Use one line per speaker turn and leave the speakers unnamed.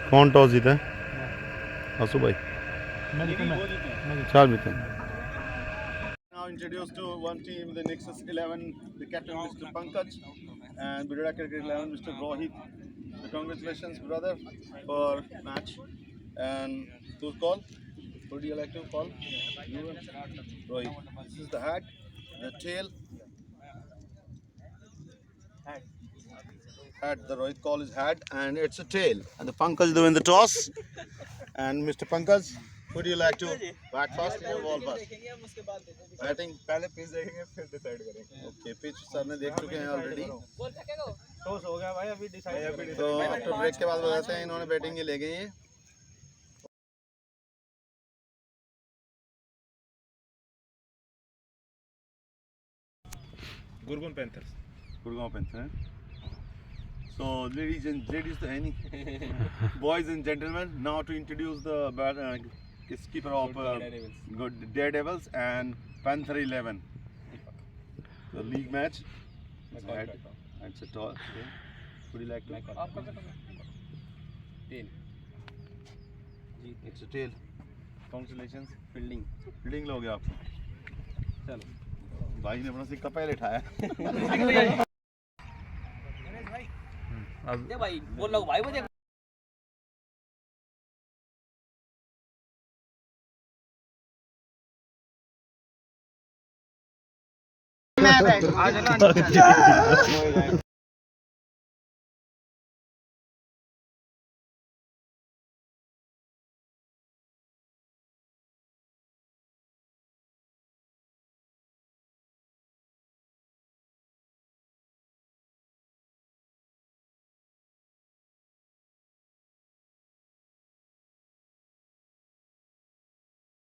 कौन टॉस जीता है? आसू भाई। चार जीते।
Now introduced to one team, the Nexus 11, the captain Mr. Pankaj and Budera Cricket 11, Mr. Rohit. So congratulations, brother, for match. And who's call? Who do you like to call? You and Rohit. This is the hat, the tail. Hat. The Rohit call is hat, and it's a tail. And the Pankaj doing the toss. And Mr. Pankaj, who do you like to bat first or ball first? Batting पहले pitch देखेंगे फिर decide करेंगे। Okay, pitch sir ने देख चुके हैं already. Toss हो गया भाई, अभी डिसाइड। तो आफ्टर ब्रेक के बाद बताते हैं इन्होंने बैटिंग के ले गई है।
Gurgaon panthers.
Gurgaon panther. So ladies boys and gentlemen, now to introduce the skipper of Daredevils and Panther 11. The league match. It's a toss. Would you like to?
Tail.
It's a tail. Congratulations.
Fielding
fielding लोगे आप?
चलो
भाई ने अपना सिक्का पहले उठाया।
दे भाई बोल लो भाई मुझे मैं बैठ